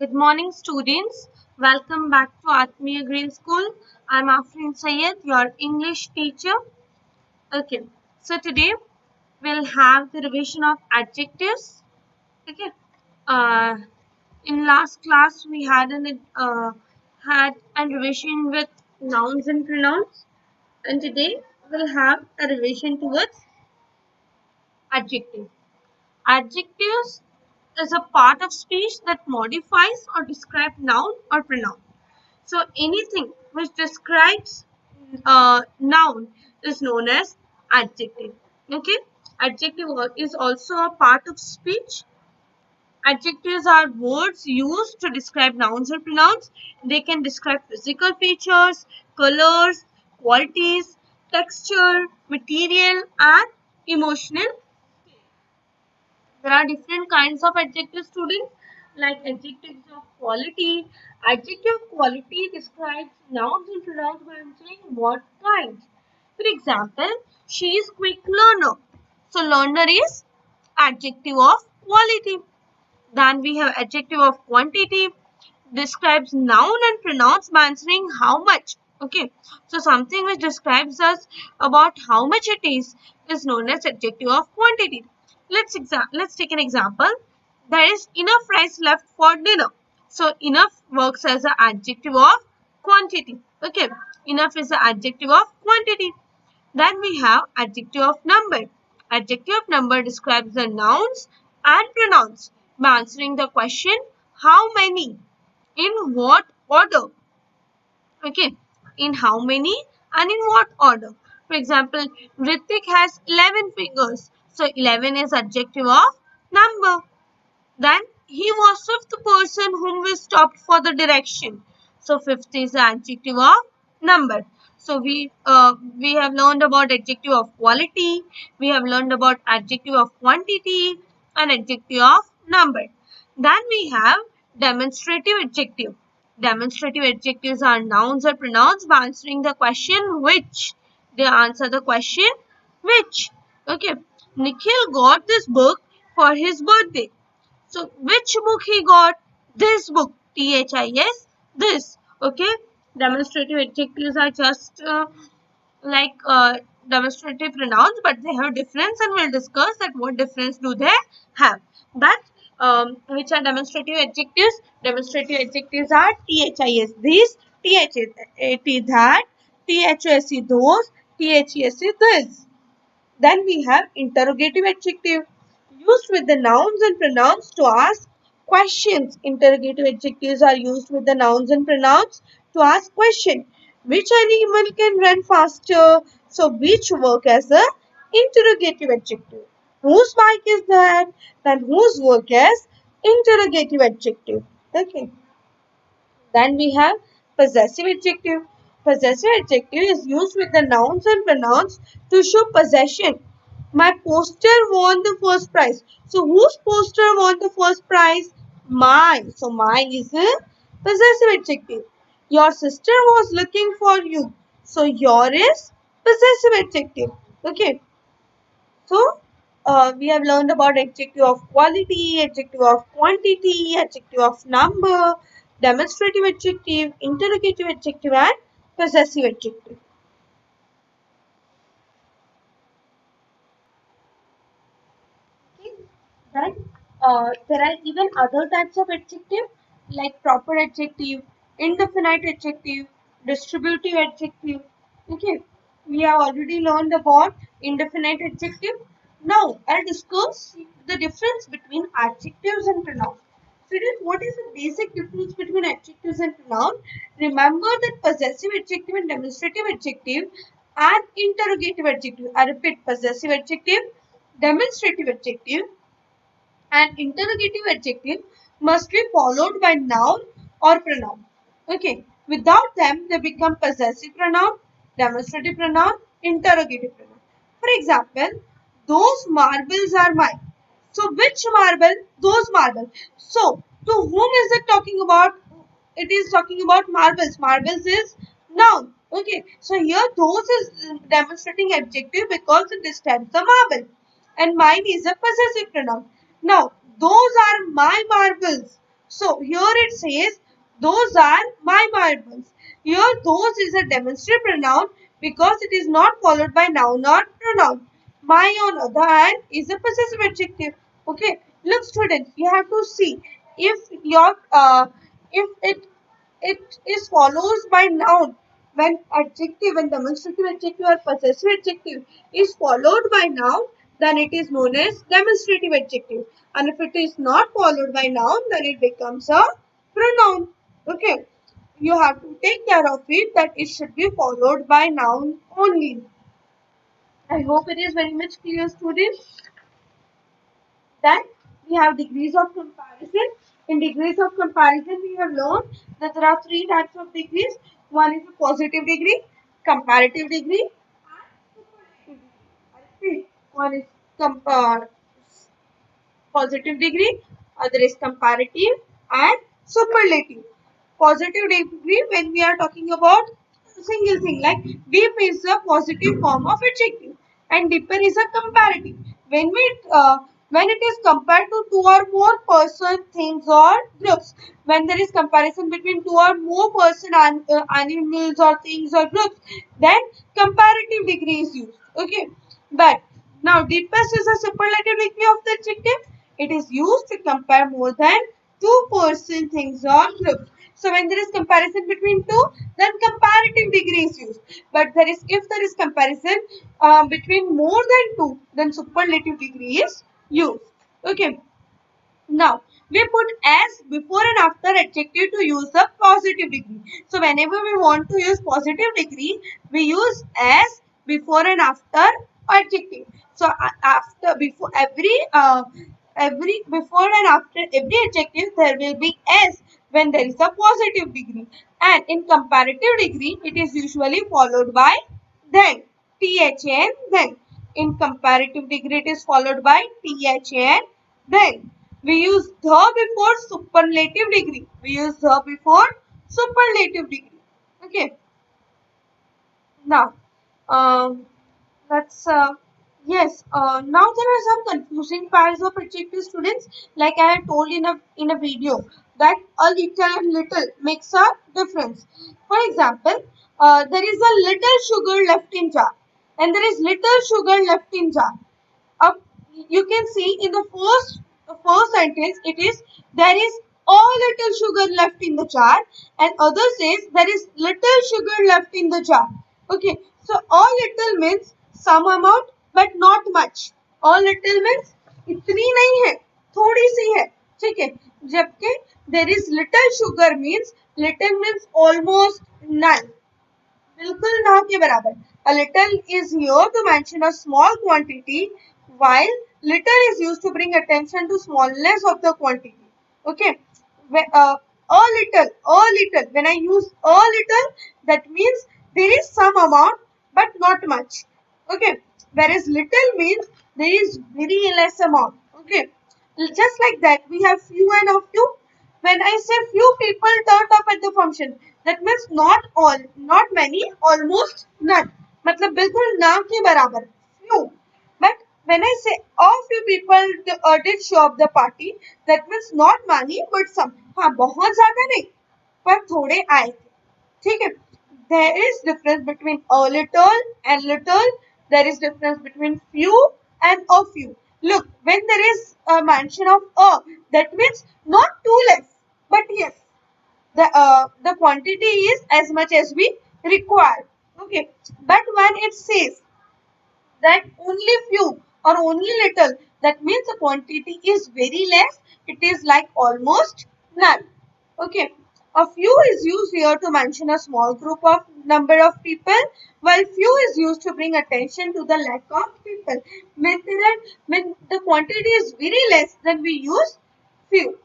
Good morning, students. Welcome back to Atmiya Green School. I'm Afrin Sayed, your English teacher. Okay, so today we'll have the revision of adjectives. Okay, uh, in last class we had a revision with nouns and pronouns, and today we'll have a revision towards adjectives. Adjectives is a part of speech that modifies or describes noun or pronoun. So anything which describes noun is known as adjective. Okay, adjective is also a part of speech. Adjectives are words used to describe nouns or pronouns. They can describe physical features, colors, qualities, texture, material, and emotional. There are different kinds of adjectives, students, like adjectives of quality. Adjective quality describes nouns and pronouns by answering what kind. For example, she is quick learner. So learner is adjective of quality. Then we have adjective of quantity, describes noun and pronouns by answering how much. Okay, so something which describes us about how much it is known as adjective of quantity. Let's take an example. There is enough rice left for dinner. So enough works as an adjective of quantity. Okay, enough is the adjective of quantity. Then we have adjective of number. Adjective of number describes the nouns and pronouns by answering the question how many, in what order. Okay, in how many and in what order. For example, Ritik has 11 fingers. So 11 is adjective of number. Then he was fifth person whom we stopped for the direction. So fifth is the adjective of number. So we have learned about adjective of quality. We have learned about adjective of quantity and adjective of number. Then we have demonstrative adjective. Demonstrative adjectives are nouns or pronouns by answering the question which. They answer the question which. Okay. Nikhil got this book for his birthday. So which book he got? This book. THIS. This. Okay. Demonstrative adjectives are just like demonstrative pronouns, but they have a difference, and we'll discuss that what difference do they have. But which are demonstrative adjectives? Demonstrative adjectives are THIS this, THAT that, THSE those, THESE this. Then we have interrogative adjective used with the nouns and pronouns to ask questions. Interrogative adjectives are used with the nouns and pronouns to ask questions. Which animal can run faster? So which work as a interrogative adjective. Whose bike is that? Then whose work as interrogative adjective. Okay. Then we have possessive adjective. Possessive adjective is used with the nouns and pronouns to show possession. My poster won the first prize. So whose poster won the first prize? Mine. So mine is a possessive adjective. Your sister was looking for you. So your is possessive adjective. Okay. So, we have learned about adjective of quality, adjective of quantity, adjective of number, demonstrative adjective, interrogative adjective, and possessive adjective. Okay. Then, there are even other types of adjective like proper adjective, indefinite adjective, distributive adjective. Okay. We have already learned about indefinite adjective. Now, I'll discuss the difference between adjectives and pronouns. Students, what is the basic difference between adjectives and pronoun? Remember that possessive adjective and demonstrative adjective and interrogative adjective. I repeat, possessive adjective, demonstrative adjective, and interrogative adjective must be followed by noun or pronoun. Okay. Without them, they become possessive pronoun, demonstrative pronoun, interrogative pronoun. For example, those marbles are mine. So, which marble? Those marbles. So, to whom is it talking about? It is talking about marbles. Marbles is noun. Okay. So, here those is demonstrating adjective because it describes the marble. And mine is a possessive pronoun. Now, those are my marbles. So here it says, those are my marbles. Here those is a demonstrative pronoun because it is not followed by noun or pronoun. My on other hand is a possessive adjective. Okay. Look students, you have to see if your if it is follows by noun. When adjective and demonstrative adjective or possessive adjective is followed by noun, then it is known as demonstrative adjective. And if it is not followed by noun, then it becomes a pronoun. Okay. You have to take care of it that it should be followed by noun only. I hope it is very much clear, students. Then we have degrees of comparison. In degrees of comparison, we have learned that there are three types of degrees. One is a positive degree, comparative degree, and superlative degree. I repeat, one is positive degree, other is comparative and superlative. Positive degree, when we are talking about single thing, like deep is a positive form of adjective and deeper is a comparative. When we when it is compared to two or more person, things or groups, when there is comparison between two or more person and animals or things or groups, then comparative degree is used. Okay, but now deepest is a superlative degree of the adjective. It is used to compare more than two person, things or groups. So when there is comparison between two, then comparative degree is used. But if there is comparison between more than two, then superlative degree is used. Okay. Now, we put as before and after adjective to use the positive degree. So, whenever we want to use positive degree, we use as before and after adjective. So, after before every before and after every adjective there will be as when there is a positive degree, and in comparative degree it is usually followed by then. THN then. In comparative degree it is followed by THN then. We use the before superlative degree. We use the before superlative degree. Okay. Now, um, let's yes. Now there are some confusing pairs of adjectives, students. Like I had told in a video that a little and little makes a difference. For example, there is a little sugar left in jar, and there is little sugar left in jar. Up, you can see in the first sentence it is there is all little sugar left in the jar, and other says there is little sugar left in the jar. Okay, so all little means some amount but not much. all little means इतनी नहीं है, थोड़ी सी है. ठीक है, जबकि there is little sugar means almost none. बिल्कुल ना के बराबर. A little is here to mention a small quantity, while little is used to bring attention to smallness of the quantity. Okay. A little. When I use a little, that means there is some amount but not much. Okay. Whereas little means there is very less amount. Okay. Just like that, we have few and a few. When I say few people turned up at the function, that means not all, not many, almost none. मतलब बिल्कुल ना के बराबर, few. But when I say a few people did show up the party, that means not many but some. हाँ, बहुत ज़्यादा नहीं, पर थोड़े आए थे. ठीक है. There is difference between a little and little. There is difference between few and a few. Look, when there is a mention of a, that means not too less, but yes, the quantity is as much as we require. Okay, but when it says that only few or only little, that means the quantity is very less. It is like almost none. Okay. A few is used here to mention a small group of number of people, while few is used to bring attention to the lack of people. When the quantity is very less, then we use few.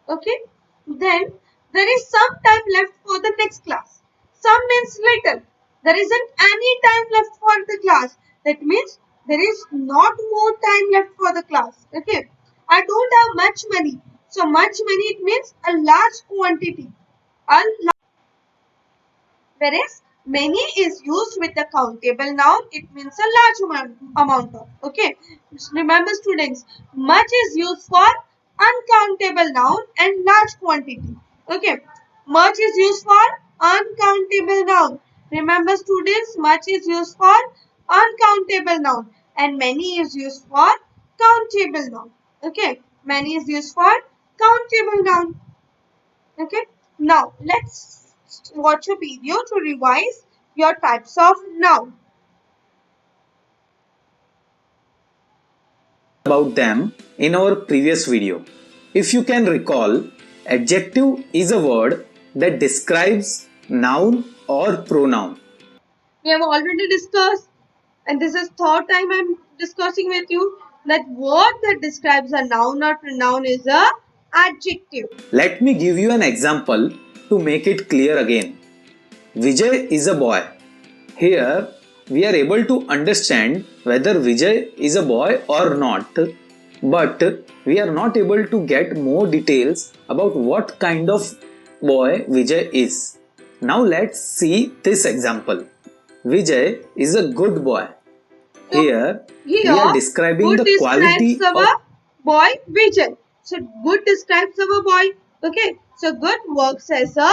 Okay. Then there is some time left for the next class. Some means little. There isn't any time left for the class. That means there is not more time left for the class. Okay. I don't have much money. So much money, it means a large quantity. A Whereas many is used with the countable noun, it means a large amount of. Okay. Remember students, much is used for uncountable noun and large quantity. Okay, much is used for uncountable noun. Remember students, much is used for uncountable noun and many is used for countable noun. Okay, many is used for countable noun. Okay, now let's watch a video to revise your types of noun. About them in our previous video. If you can recall, adjective is a word that describes noun or pronoun. We have already discussed, and this is third time I'm discussing with you, that word that describes a noun or pronoun is a adjective. Let me give you an example to make it clear again. Vijay is a boy. Here we are able to understand whether Vijay is a boy or not, but we are not able to get more details about what kind of boy Vijay is. Now let's see this example. Vijay is a good boy. Here we are describing good the quality describes of our boy Vijay. So good describes our boy. Okay. So good works as a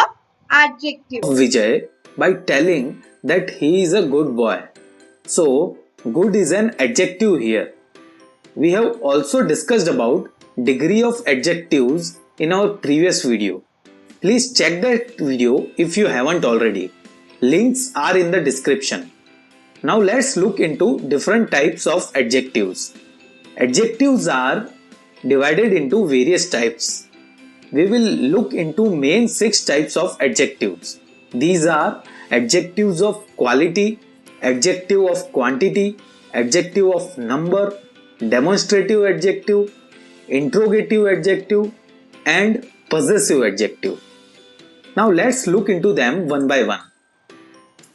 adjective. Vijay by telling that he is a good boy. So good is an adjective here. We have also discussed about degree of adjectives in our previous video. Please check that video if you haven't already. Links are in the description. Now let's look into different types of adjectives. Adjectives are divided into various types. We will look into main 6 types of adjectives. These are adjectives of quality, adjective of quantity, adjective of number, demonstrative adjective, interrogative adjective, and possessive adjective. Now let's look into them one by one.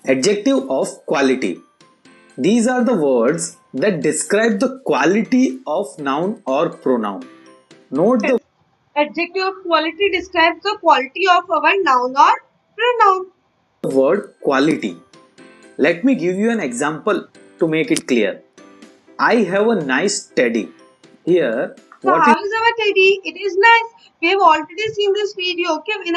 Adjective of quality. These are the words that describe the quality of noun or pronoun. Note the adjective of quality describes the quality of our noun or pronoun. word quality. Let me give you an example to make it clear. I have a nice teddy. Here, So what how is is our teddy? It is nice. We have already seen this video. Okay, when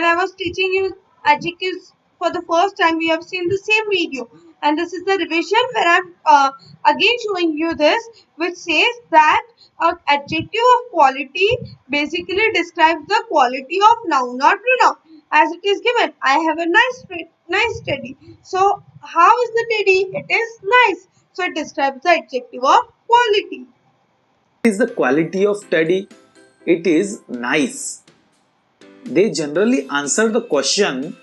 I was teaching you adjectives for the first time, we have seen the same video, and this is the revision where I'm again showing you this, which says that an adjective of quality basically describes the quality of noun or pronoun, as it is given. I have a nice teddy. So how is the teddy? It is nice. So it describes the adjective of quality. is the quality of teddy? It is nice. They generally answer the question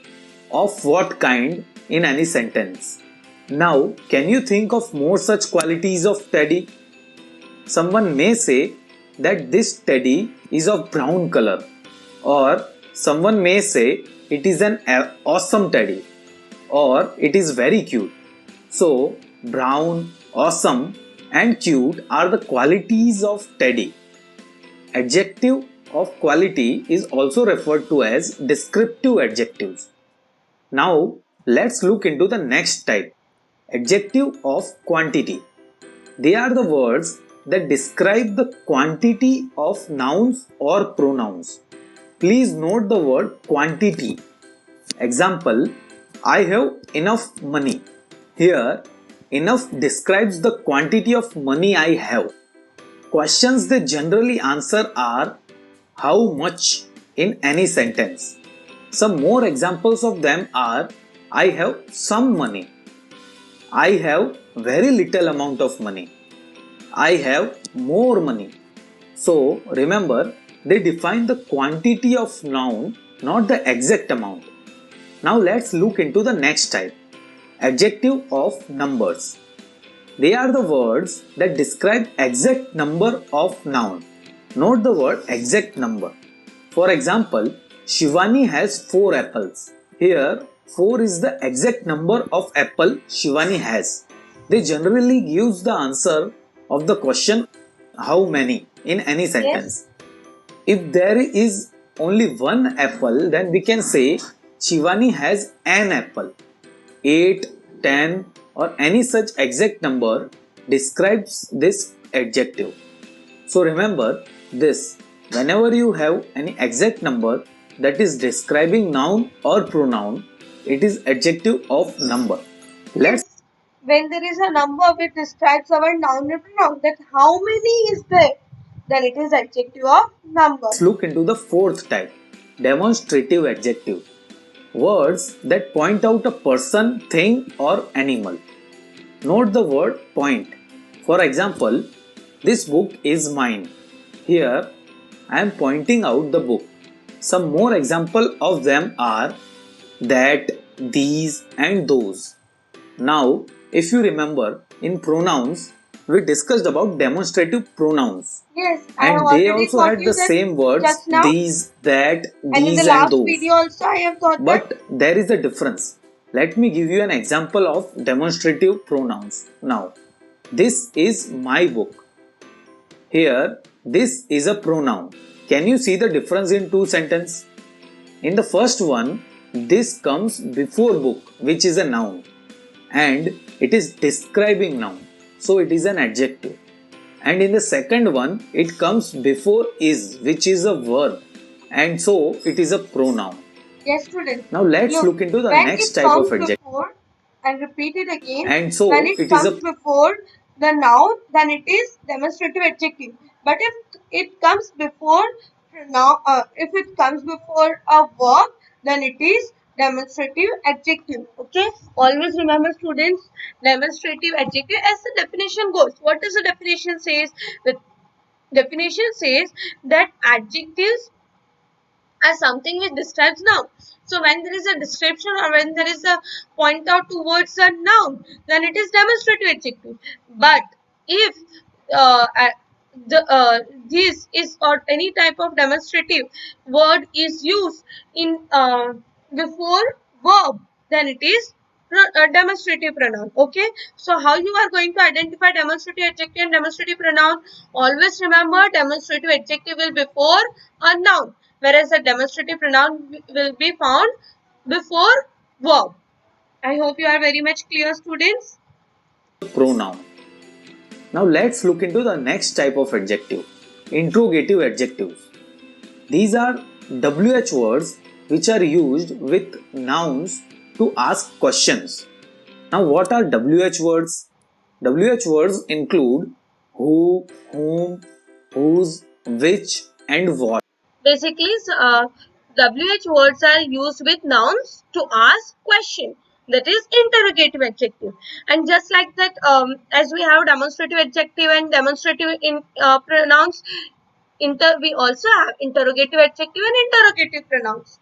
of what kind in any sentence. Now, can you think of more such qualities of teddy? Someone may say that this teddy is of brown color, or someone may say it is an awesome teddy, or it is very cute. So, brown, awesome, and cute are the qualities of teddy. Adjective of quality is also referred to as descriptive adjectives. Now, let's look into the next type, adjective of quantity. They are the words that describe the quantity of nouns or pronouns. Please note the word quantity. Example, I have enough money. Here, enough describes the quantity of money I have. Questions they generally answer are how much in any sentence. Some more examples of them are I have some money. I have very little amount of money. I have more money. So remember, they define the quantity of noun, not the exact amount. Now let's look into the next type, adjective of numbers. They are the words that describe exact number of noun. Note the word exact number. For example, Shivani has 4 apples. Here, 4 is the exact number of apple Shivani has. They generally gives the answer of the question how many in any sentence. If there is only one apple, then we can say Shivani has an apple. 8, 10 or any such exact number describes this adjective. So remember, this. Whenever you have any exact number that is describing noun or pronoun, it is adjective of number. Let's Yes. When there is a number which describes our noun and pronoun, that how many is there, then it is adjective of number. look into the fourth type, demonstrative adjective. Words that point out a person, thing, or animal. Note the word point. For example, this book is mine. Here, I am pointing out the book. Some more example of them are that, these, and those. Now, if you remember, in pronouns, we discussed about demonstrative pronouns. Yes, I have And they already also taught had you the that same words, just now, these, that, and in the these, and last those. video also I have taught that. But there is a difference. Let me give you an example of demonstrative pronouns. Now, this is my book. Here, this is a pronoun. Can you see the difference in two sentences? In the first one, this comes before book, which is a noun, and it is describing noun, so it is an adjective. And in the second one, it comes before is, which is a verb, and so it is a pronoun. Yes, students. Now let's Look, look into the when next it type comes of adjective. before, and repeat it again, And when so it it is comes a before the noun, then it is demonstrative adjective. But if it comes before if it comes before a verb, then it is demonstrative adjective. Okay, always remember, students, demonstrative adjective as the definition goes. What does the definition says? The definition says that adjectives as something which describes noun. So when there is a description or when there is a point out towards a noun, then it is demonstrative adjective. But if the this is or any type of demonstrative word is used in before verb, then it is demonstrative pronoun. Okay, so how you are going to identify demonstrative adjective and demonstrative pronoun? Always remember, demonstrative adjective will before a noun, whereas a demonstrative pronoun will be found before verb. I hope you are very much clear, students. pronoun. Now let's look into the next type of adjective, interrogative adjectives. These are WH words which are used with nouns to ask questions. Now, what are WH words? WH words include who, whom, whose, which, and what. Basically, WH words are used with nouns to ask question. That is interrogative adjective. And just like that, as we have demonstrative adjective and demonstrative in pronouns, we also have interrogative adjective and interrogative pronouns.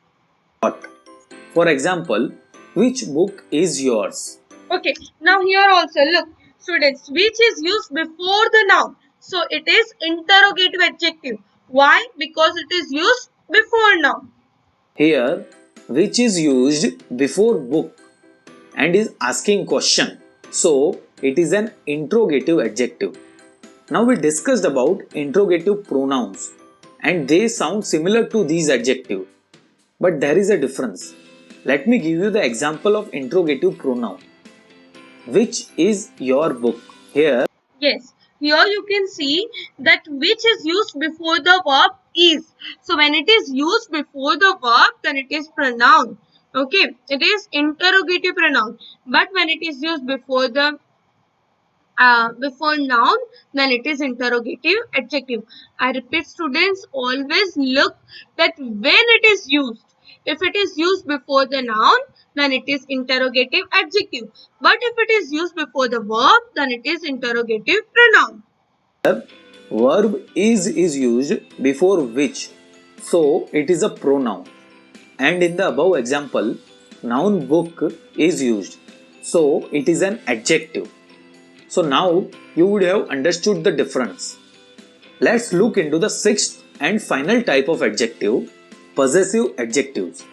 For example, which book is yours? Okay, now here also look, students, which is used before the noun. So it is interrogative adjective. Why? Because it is used before noun. Here, which is used before book and is asking question. So, it is an interrogative adjective. Now we discussed about interrogative pronouns and they sound similar to these adjectives, but there is a difference. Let me give you the example of interrogative pronoun. Which is your book? Here, Yes, here you can see that which is used before the verb is. So when it is used before the verb, then it is pronoun. Okay, it is interrogative pronoun. But when it is used before noun, then it is interrogative adjective. I repeat, students, always look that when it is used. If it is used before the noun, then it is interrogative adjective. But if it is used before the verb, then it is interrogative pronoun. verb is used before which, so it is a pronoun. And in the above example, noun book is used, so it is an adjective. So now you would have understood the difference. Let's look into the sixth and final type of adjective, possessive adjectives.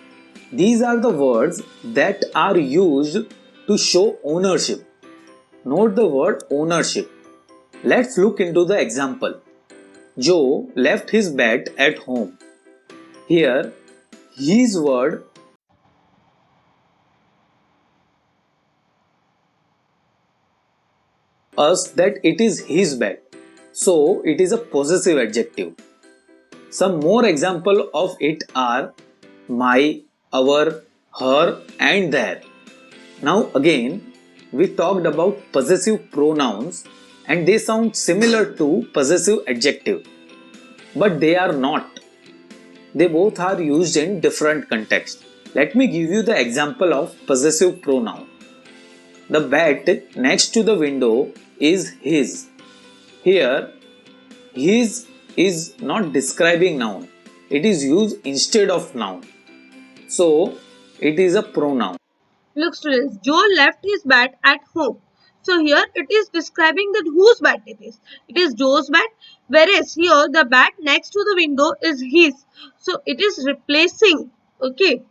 These are the words that are used to show ownership. Note the word ownership. Let's look into the example. Joe left his bat at home. Here, his word us that it is his bat. So it is a possessive adjective. Some more example of it are my, our, her and their. Now again, we talked about possessive pronouns and they sound similar to possessive adjective, but they are not. They both are used in different contexts. Let me give you the example of possessive pronoun. The bat next to the window is his. Here, his is not describing noun. It is used instead of noun. So, it is a pronoun. Look, students, Joe left his bat at home. So here it is describing that whose bat it is. It is Joe's bat, whereas here the bat next to the window is his. So it is replacing. Okay.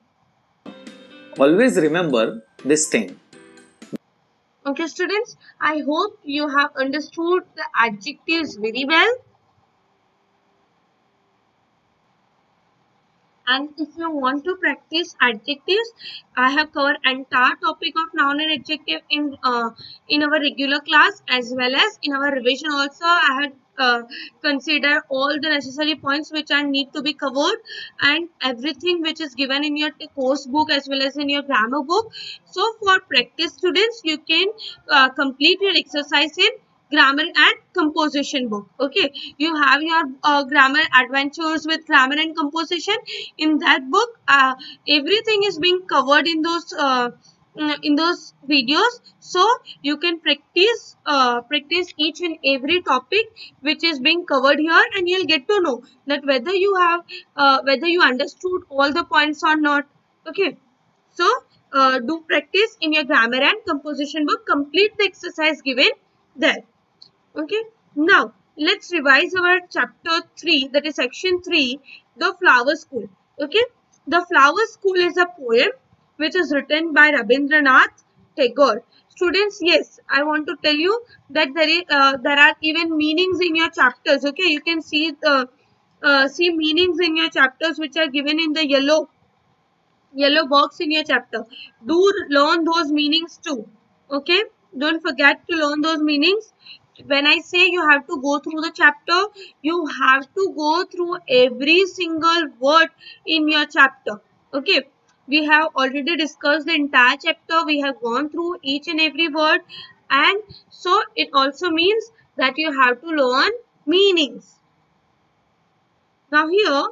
Always remember this thing. Okay, students, I hope you have understood the adjectives very well. And if you want to practice adjectives, I have covered entire topic of noun and adjective in our regular class as well as in our revision also. I had considered all the necessary points which are need to be covered and everything which is given in your course book as well as in your grammar book. So for practice students, you can complete your exercise in grammar and composition book. Okay, you have your grammar adventures with grammar and composition. In that book, everything is being covered in those videos, so you can practice each and every topic which is being covered here, and you'll get to know that whether you understood all the points or not. Okay, so do practice in your grammar and composition book. Complete the exercise given there. Okay, now let's revise our chapter 3, that is section 3, the flower school. Okay, the flower school is a poem which is written by Rabindranath Tagore. Students, yes, I want to tell you that there are even meanings in your chapters. Okay, you can see the see meanings in your chapters which are given in the yellow box in your chapter. Do learn those meanings too. Okay, don't forget to learn those meanings. When I say you have to go through the chapter, you have to go through every single word in your chapter. Okay, we have already discussed the entire chapter. We have gone through each and every word, and so it also means that you have to learn meanings. Now here,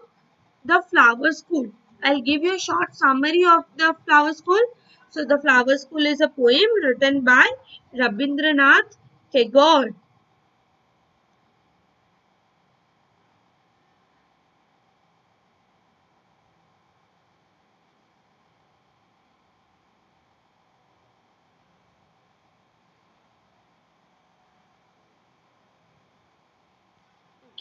the flower school. I'll give you a short summary of the flower school. So the flower school is a poem written by Rabindranath Tagore.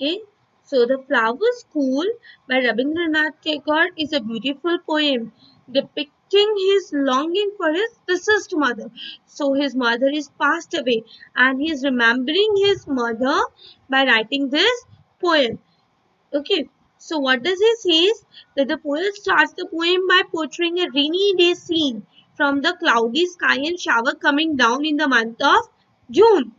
Okay, so the flower school by Rabindranath Tagore is a beautiful poem depicting his longing for his deceased mother. So his mother is passed away and he is remembering his mother by writing this poem. Okay, so what does he says that the poet starts the poem by portraying a rainy day scene from the cloudy sky and shower coming down in the month of June.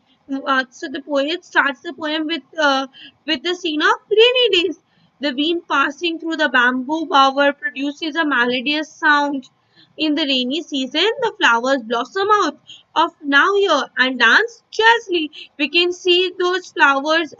So the poet starts the poem with the scene of rainy days. The wind passing through the bamboo bower produces a melodious sound. In the rainy season, the flowers blossom out of now here and dance joyously. We can see those flowers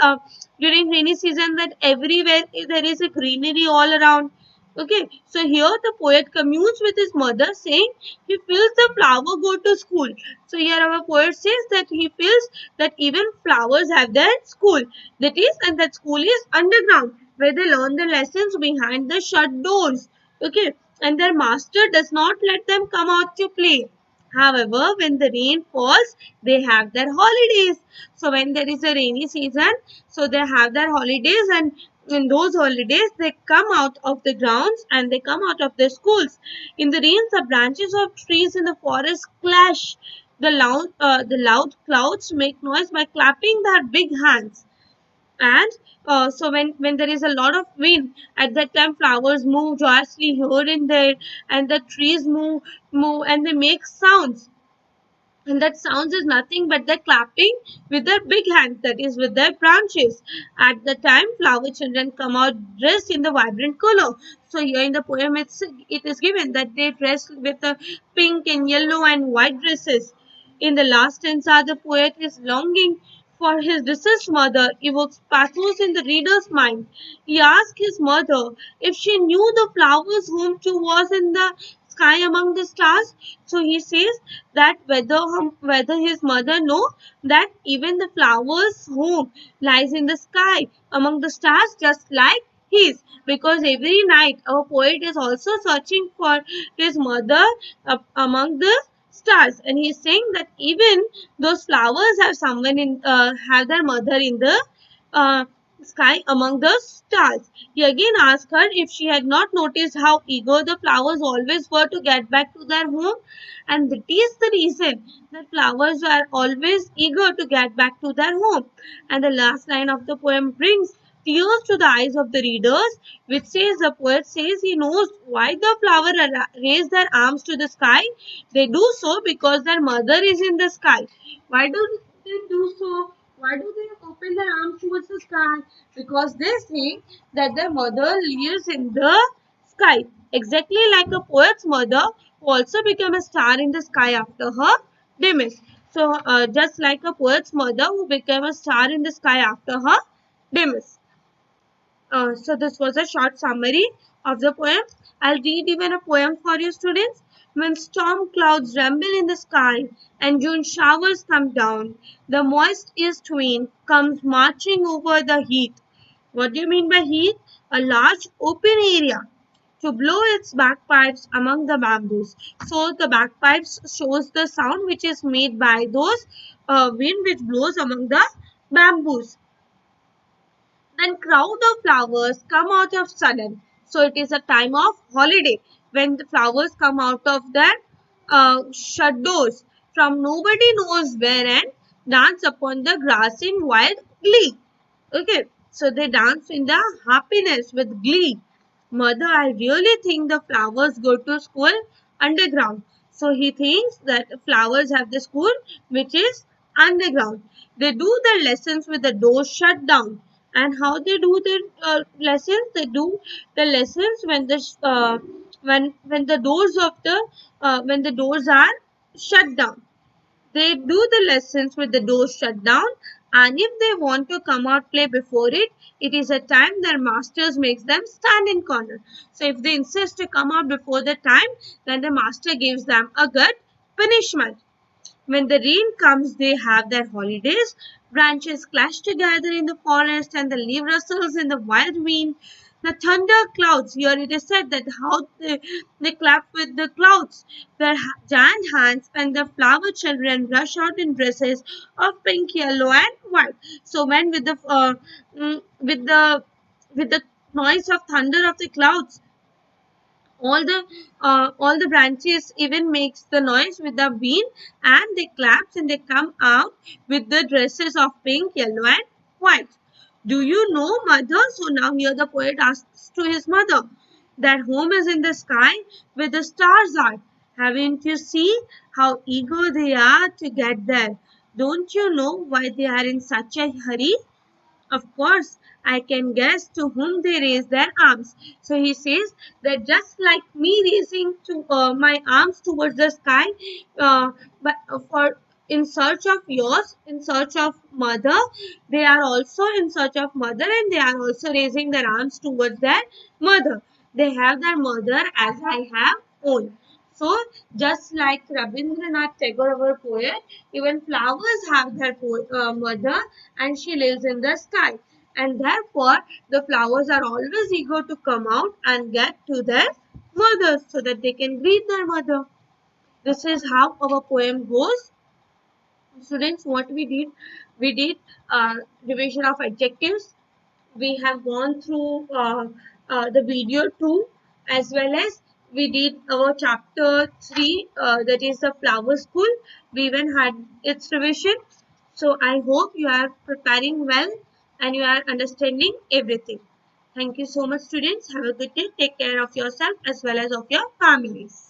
during rainy season that everywhere there is a greenery all around. Okay, so here the poet communes with his mother saying he feels the flower go to school. So here our poet says that he feels that even flowers have their school. That is, and that school is underground where they learn the lessons behind the shut doors. Okay, and their master does not let them come out to play. However, when the rain falls, they have their holidays. So when there is a rainy season, so they have their holidays, and in those holidays they come out of the grounds and they come out of the schools. In the rains, the branches of trees in the forest clash. The loud clouds make noise by clapping their big hands. And so when there is a lot of wind, at that time flowers move joyously here and there, and the trees move and they make sounds. and that sounds is nothing but the clapping with their big hands, that is with their branches. At the time flower children come out dressed in the vibrant color. So here in the poem it is given that they dress with the pink and yellow and white dresses. In the last stanza the poet is longing for his deceased mother, evokes pathos in the reader's mind. He asks his mother if she knew the flower's home too was in the sky among the stars. So he says that whether his mother know that even the flower's home lies in the sky among the stars just like his, because every night our poet is also searching for his mother among the stars, and he's saying that even those flowers have someone in have their mother in the uh, sky among the stars. He again asked her if she had not noticed how eager the flowers always were to get back to their home, and that is the reason that flowers are always eager to get back to their home. And the last line of the poem brings tears to the eyes of the readers, which says the poet says he knows why the flower raise their arms to the sky. They do so because their mother is in the sky. Why do they do so? Why do they open their arms towards the sky? Because they think that their mother lives in the sky. Exactly like a poet's mother who also became a star in the sky after her demise. So, just like a poet's mother who became a star in the sky after her demise. So this was a short summary of the poem. I'll read even a poem for you students. When storm clouds rumble in the sky and June showers come down, the moist east wind comes marching over the heath. What do you mean by heath? A large open area to blow its bagpipes among the bamboos. So the bagpipes shows the sound which is made by those wind which blows among the bamboos. Then crowd of flowers come out of sudden. So it is a time of holiday when the flowers come out of their shut doors from nobody knows where and dance upon the grass in wild glee. Okay, so they dance in the happiness with glee. Mother, I really think the flowers go to school underground. So he thinks that flowers have the school which is underground. They do their lessons with the doors shut down. And how they do the lessons? They do the lessons when the when the doors of the when the doors are shut down. They do the lessons with the doors shut down, and if they want to come out play before it, it is a time their masters makes them stand in corner. So if they insist to come out before the time, then the master gives them a good punishment. When the rain comes, they have their holidays. Branches clash together in the forest, and the leaf rustles in the wild wind. The thunder clouds, here it is said that how they clap with the clouds. Their giant hands and the flower children rush out in dresses of pink, yellow, and white. So when with the noise of thunder of the clouds, all the branches even makes the noise with the wind, and they claps and they come out with the dresses of pink, yellow, and white. Do you know, mother? So now here the poet asks to his mother that home is in the sky where the stars are. Haven't you seen how eager they are to get there? Don't you know why they are in such a hurry? Of course, I can guess to whom they raise their arms. So he says that just like me raising to my arms towards the sky, but for in search of yours, in search of mother, they are also in search of mother, and they are also raising their arms towards their mother. They have their mother as I have own. So, just like Rabindranath Tagore, our poet, even flowers have their mother, and she lives in the sky. And therefore, the flowers are always eager to come out and get to their mothers so that they can greet their mother. This is how our poem goes. Students, what we did revision of adjectives. We have gone through the video 2, as well as we did our chapter 3, that is the flower school. We even had its revision. So I hope you are preparing well and you are understanding everything. Thank you so much, students. Have a good day. Take care of yourself as well as of your families.